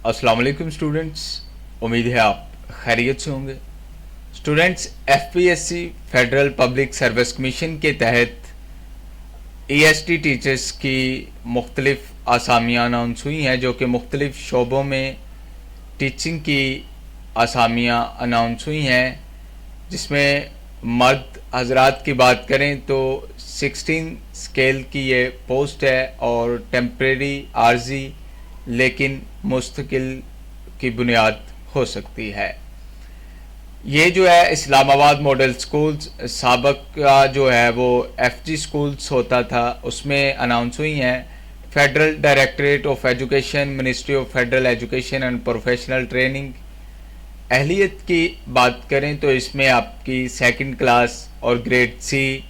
अस्सलाम वालेकुम स्टूडेंट्स, उम्मीद है आप खैरियत से होंगे। Students, FPSC federal public service commission के तहत ईएसटी टीचर्स की मुख्तलिफ आसामियाँ अनाउंस हुई हैं, जो कि मुख्तलिफ शोबों में टीचिंग की आसामियाँ अनाउंस हुई हैं, जिसमें मर्द हजरात की बात करें तो 16 स्केल की ये पोस्ट है और टेम्प्रेरी आर्जी लेकिन मुस्तकिल की बुनियाद हो सकती है। ये जो है इस्लामाबाद मॉडल स्कूल्स साबक का जो है वो एफजी स्कूल्स होता था, उसमें अनाउंस हुई हैं। Federal Directorate of Education, Ministry of Federal Education and Professional Training. अहलियत की बात करें तो इसमें आपकी सेकंड क्लास और ग्रेड सी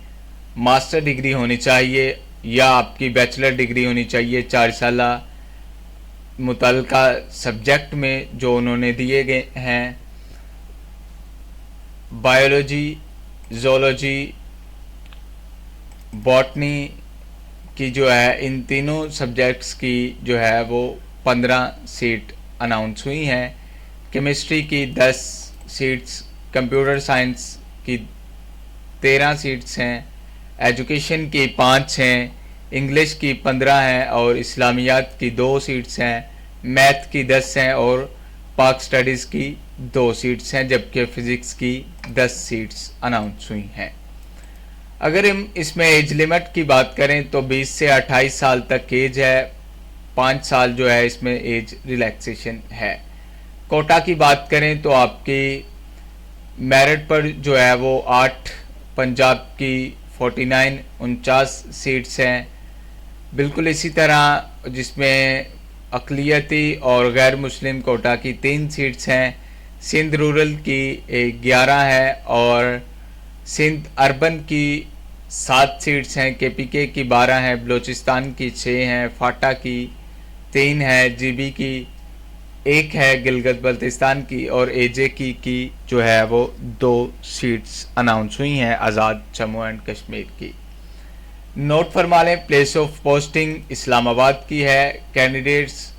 मास्टर डिग्री होनी चाहिए या आपकी बैचलर डिग्री होनी चाहिए 4 साला मुतल्लिका सब्जेक्ट में जो उन्होंने दिए गए हैं। बायोलॉजी, ज़ूलॉजी, बॉटनी की जो है इन तीनों सब्जेक्ट्स की जो है वो 15 सीट अनाउंस हुई हैं। केमिस्ट्री की 10 सीट्स, कंप्यूटर साइंस की 13 सीट्स हैं, एजुकेशन की 5 हैं, इंग्लिश की 15 हैं और इस्लामियात की 2 सीट्स हैं, मैथ की 10 हैं और पाक स्टडीज़ की 2 सीट्स हैं, जबकि फ़िज़िक्स की 10 सीट्स अनाउंस हुई हैं। अगर हम इसमें एज लिमिट की बात करें तो 20 से 28 साल तक एज है, 5 साल जो है इसमें एज रिलैक्सेशन है। कोटा की बात करें तो आपकी मेरिट पर जो है वो 8, पंजाब की 49 49 सीट्स हैं। बिल्कुल इसी तरह जिसमें अक़लियती और गैर मुस्लिम कोटा की 3 सीट्स हैं, सिंध रूरल की 11 है और सिंध अर्बन की 7 सीट्स हैं, केपीके की 12 हैं, बलूचिस्तान की 6 हैं, फाटा की 3 है, जीबी की 1 है, गिलगित बल्तिस्तान की और एजे की जो है वो 2 सीट्स अनाउंस हुई हैं आज़ाद जम्मू एंड कश्मीर की। नोट फरमा लें, प्लेस ऑफ पोस्टिंग इस्लामाबाद की है कैंडिडेट्स।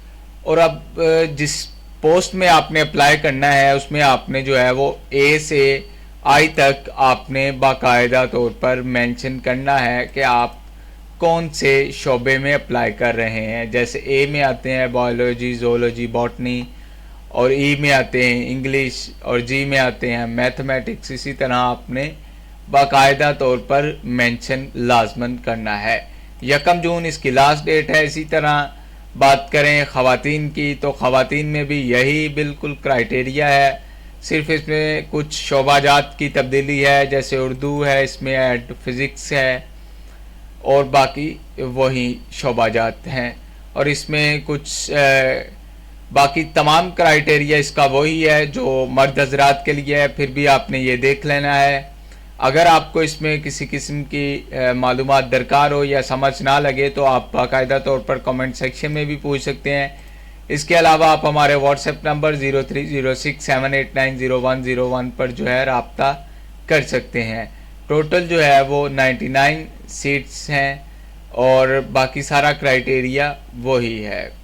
और अब जिस पोस्ट में आपने अप्लाई करना है उसमें आपने जो है वो ए से आई तक आपने बाकायदा तौर पर मेंशन करना है कि आप कौन से शोबे में अप्लाई कर रहे हैं। जैसे ए में आते हैं बायोलॉजी, ज़ूलॉजी, बॉटनी और ई में आते हैं इंग्लिश और जी में आते हैं मैथमेटिक्स। इसी तरह आपने बाकायदा तौर पर मेंशन लाजमन करना है। 1 जून इसकी लास्ट डेट है। इसी तरह बात करें ख़वातीन की तो ख़वातीन में भी यही बिल्कुल क्राइटेरिया है, सिर्फ इसमें कुछ शोबाजात की तब्दीली है, जैसे उर्दू है, इसमें ऐड फिज़िक्स है और बाकी वही शोबाजात हैं। और इसमें कुछ बाकी तमाम क्राइटेरिया इसका वही है जो मर्द हजरात के लिए है, फिर भी आपने ये देख लेना है। अगर आपको इसमें किसी किस्म की मालूमात दरकार हो या समझ ना लगे तो आप बाकायदा तौर पर कमेंट सेक्शन में भी पूछ सकते हैं। इसके अलावा आप हमारे व्हाट्सएप नंबर 030678901001 पर जो है रब्ता कर सकते हैं। टोटल जो है वो 99 सीट्स हैं और बाकी सारा क्राइटेरिया वही है।